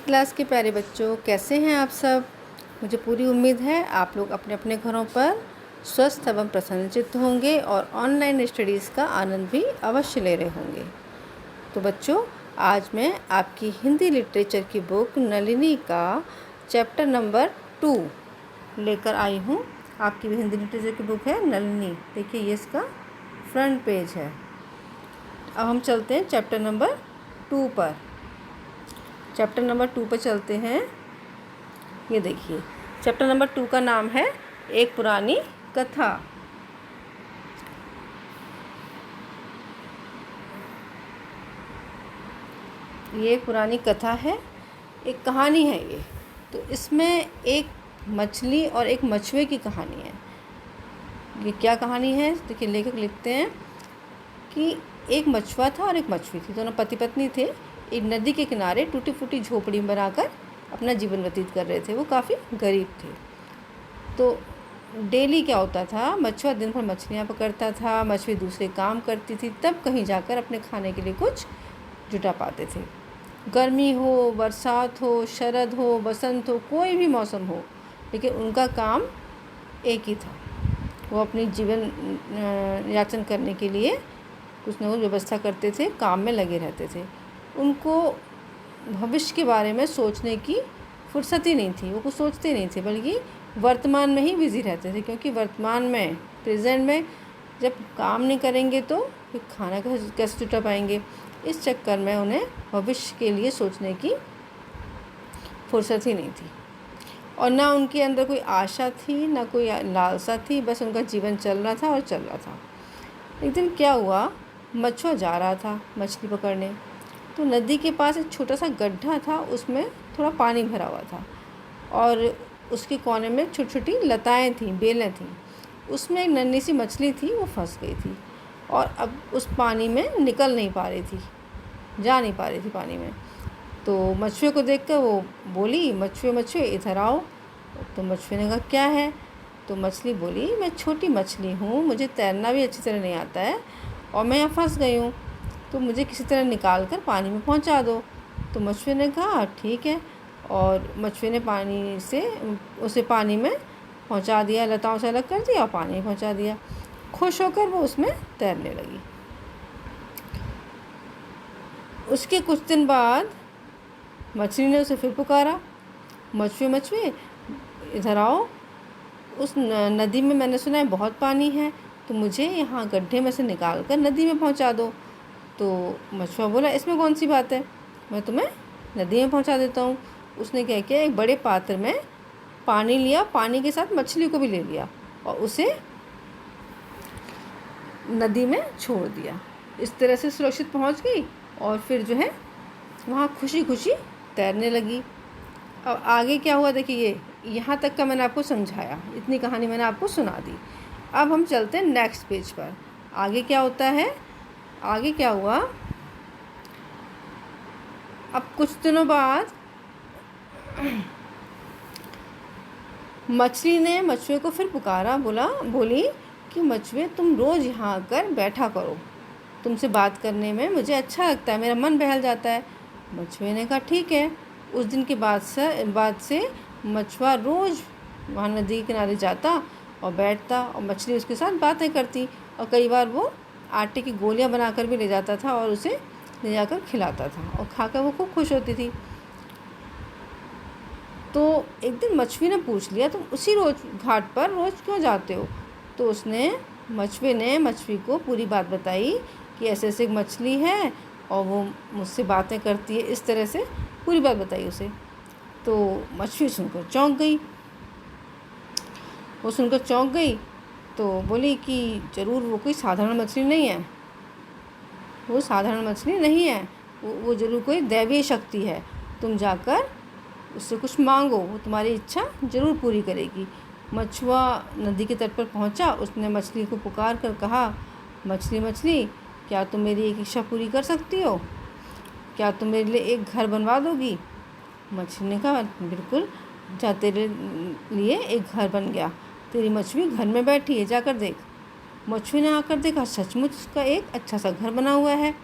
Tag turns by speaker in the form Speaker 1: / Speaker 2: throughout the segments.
Speaker 1: Class के प्यारे बच्चों, कैसे हैं आप सब। मुझे पूरी उम्मीद है आप लोग अपने अपने घरों पर स्वस्थ एवं प्रसन्नचित्त होंगे और ऑनलाइन स्टडीज़ का आनंद भी अवश्य ले रहे होंगे। तो बच्चों, आज मैं आपकी हिंदी लिटरेचर की बुक नलिनी का चैप्टर नंबर 2 लेकर आई हूँ। आपकी हिंदी लिटरेचर की बुक है नलिनी। देखिए, ये इसका फ्रंट पेज है। अब हम चलते हैं चैप्टर नंबर 2 पर। चैप्टर नंबर 2 पर चलते हैं। ये देखिए, चैप्टर नंबर 2 का नाम है एक पुरानी कथा। ये एक पुरानी कथा है, एक कहानी है ये। तो इसमें एक मछली और एक मछुए की कहानी है। ये क्या कहानी है? देखिए, लेखक लिखते हैं कि एक मछुआ था और एक मछली थी। दोनों पति पत्नी थे। एक नदी के किनारे टूटी फूटी झोपड़ी बनाकर अपना जीवन व्यतीत कर रहे थे। वो काफ़ी गरीब थे। तो डेली क्या होता था, मछुआ दिन भर मछलियाँ पकड़ता था, मछली दूसरे काम करती थी, तब कहीं जाकर अपने खाने के लिए कुछ जुटा पाते थे। गर्मी हो, बरसात हो, शरद हो, बसंत हो, कोई भी मौसम हो, लेकिन उनका काम एक ही था। वो अपनी जीवन यापन करने के लिए कुछ न कुछ व्यवस्था करते थे, काम में लगे रहते थे। उनको भविष्य के बारे में सोचने की फुर्सत ही नहीं थी। वो कुछ सोचते नहीं थे, बल्कि वर्तमान में ही बिज़ी रहते थे। क्योंकि वर्तमान में, प्रेजेंट में जब काम नहीं करेंगे तो फिर खाना कैसे जुटा पाएंगे। इस चक्कर में उन्हें भविष्य के लिए सोचने की फुर्सत ही नहीं थी, और ना उनके अंदर कोई आशा थी, ना कोई लालसा थी। बस उनका जीवन चल रहा था और चल रहा था। एक दिन क्या हुआ, मछुआ जा रहा था मछली पकड़ने। तो नदी के पास एक छोटा सा गड्ढा था, उसमें थोड़ा पानी भरा हुआ था और उसके कोने में छोटी छोटी लताएँ थीं, बेलें थीं। उसमें एक नन्ही सी मछली थी, वो फंस गई थी और अब उस पानी में निकल नहीं पा रही थी, जा नहीं पा रही थी पानी में। तो मछुए को देखकर वो बोली, मछुए मछुए इधर आओ। तो मछुए ने कहा, क्या है? तो मछली बोली, मैं छोटी मछली हूँ, मुझे तैरना भी अच्छी तरह नहीं आता है और मैं यहाँ फंस गई हूँ, तो मुझे किसी तरह निकाल कर पानी में पहुँचा दो। तो मछुए ने कहा, ठीक है। और मछुए ने पानी से उसे पानी में पहुँचा दिया, लताओं से अलग कर दिया और पानी में पहुँचा दिया। खुश होकर वो उसमें तैरने लगी। उसके कुछ दिन बाद मछली ने उसे फिर पुकारा, मछुए मछुए इधर आओ, उस नदी में मैंने सुना है बहुत पानी है, तो मुझे यहाँ गड्ढे में से निकाल कर नदी में पहुँचा दो। तो मछुआ बोला, इसमें कौन सी बात है, मैं तुम्हें नदी में पहुँचा देता हूँ। उसने क्या किया, एक बड़े पात्र में पानी लिया, पानी के साथ मछली को भी ले लिया और उसे नदी में छोड़ दिया। इस तरह से सुरक्षित पहुँच गई और फिर जो है वहाँ खुशी खुशी तैरने लगी। अब आगे क्या हुआ, देखिए, यहाँ तक का मैंने आपको समझाया, इतनी कहानी मैंने आपको सुना दी। अब हम चलते हैं नेक्स्ट पेज पर। आगे क्या होता है, आगे क्या हुआ, अब कुछ दिनों बाद मछली ने मछुए को फिर पुकारा, बोली कि मछुए, तुम रोज़ यहाँ आकर बैठा करो, तुमसे बात करने में मुझे अच्छा लगता है, मेरा मन बहल जाता है। मछुए ने कहा, ठीक है। उस दिन के बाद से मछुआ रोज़ वहाँ नदी के किनारे जाता और बैठता और मछली उसके साथ बातें करती, और कई बार वो आटे की गोलियाँ बनाकर भी ले जाता था और उसे ले जाकर खिलाता था, और खाकर वो खूब खुश होती थी। तो एक दिन मछली ने पूछ लिया, तुम उसी रोज़ घाट पर रोज़ क्यों जाते हो? तो मछुए ने मछली को पूरी बात बताई कि ऐसे ऐसे एक मछली है और वो मुझसे बातें करती है, इस तरह से पूरी बात बताई उसे। तो मछली सुनकर चौंक गई। वो सुनकर चौंक गई तो बोली कि ज़रूर वो कोई साधारण मछली नहीं है, वो साधारण मछली नहीं है, वो ज़रूर कोई दैवीय शक्ति है। तुम जाकर उससे कुछ मांगो, वो तुम्हारी इच्छा ज़रूर पूरी करेगी। मछुआ नदी के तट पर पहुंचा। उसने मछली को पुकार कर कहा, मछली मछली, क्या तुम मेरी एक इच्छा पूरी कर सकती हो? क्या तुम मेरे लिए एक घर बनवा दोगी? मछली ने कहा, बिल्कुल, जा, तेरे लिए एक घर बन गया, तेरी मछली घर में बैठी है, जाकर देख। मछली ने आकर देखा, सचमुच उसका एक अच्छा सा घर बना हुआ है।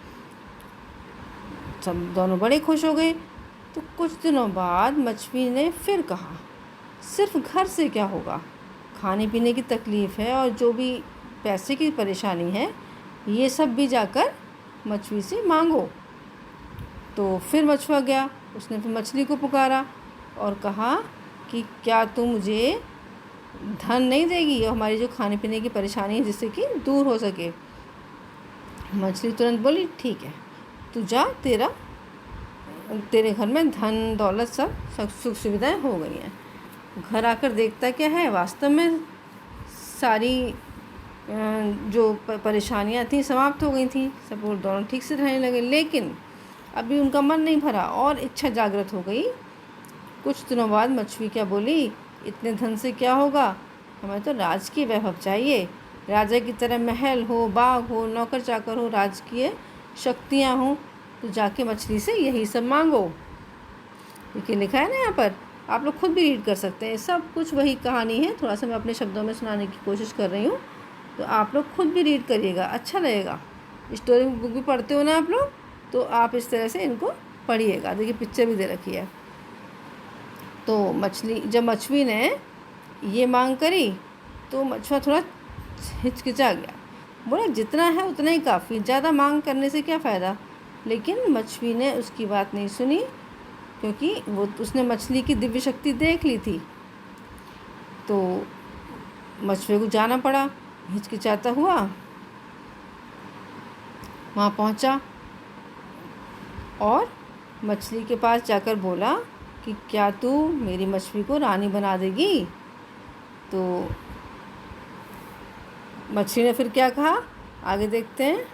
Speaker 1: सब दोनों बड़े खुश हो गए। तो कुछ दिनों बाद मछली ने फिर कहा, सिर्फ घर से क्या होगा, खाने पीने की तकलीफ़ है और जो भी पैसे की परेशानी है ये सब भी जाकर मछली से मांगो। तो फिर मछुआ गया, उसने फिर मछली को पुकारा और कहा कि क्या तू मुझे धन नहीं देगी और हमारी जो खाने पीने की परेशानी है जिससे कि दूर हो सके। मछली तुरंत बोली, ठीक है, तू जा, तेरे घर में धन दौलत सब सुख सुविधाएं हो गई हैं। घर आकर देखता क्या है, वास्तव में सारी जो परेशानियां थी समाप्त हो गई थी, सब लोग दोनों ठीक से रहने लगे। लेकिन अभी उनका मन नहीं भरा और इच्छा जागृत हो गई। कुछ दिनों बाद मछली क्या बोली, इतने धन से क्या होगा, हमें तो राजकीय वैभव चाहिए, राजा की तरह महल हो, बाग हो, नौकर चाकर हो, राजकीय शक्तियाँ हों। तो जाके मछली से यही सब मांगो। देखिए लिखा है ना यहाँ पर, आप लोग खुद भी रीड कर सकते हैं, सब कुछ वही कहानी है, थोड़ा सा मैं अपने शब्दों में सुनाने की कोशिश कर रही हूँ, तो आप लोग खुद भी रीड करिएगा, अच्छा लगेगा। स्टोरी बुक भी पढ़ते हो ना आप लोग, तो आप इस तरह से इनको पढ़िएगा। देखिए पिक्चर भी दे रखी है। तो जब मछली ने ये मांग करी तो मछुआ थोड़ा हिचकिचा गया, बोला जितना है उतना ही काफ़ी, ज़्यादा मांग करने से क्या फ़ायदा। लेकिन मछली ने उसकी बात नहीं सुनी, क्योंकि उसने मछली की दिव्य शक्ति देख ली थी। तो मछुए को जाना पड़ा, हिचकिचाता हुआ वहाँ पहुँचा और मछली के पास जाकर बोला कि क्या तू मेरी मछली को रानी बना देगी। तो मछली ने फिर क्या कहा, आगे देखते हैं।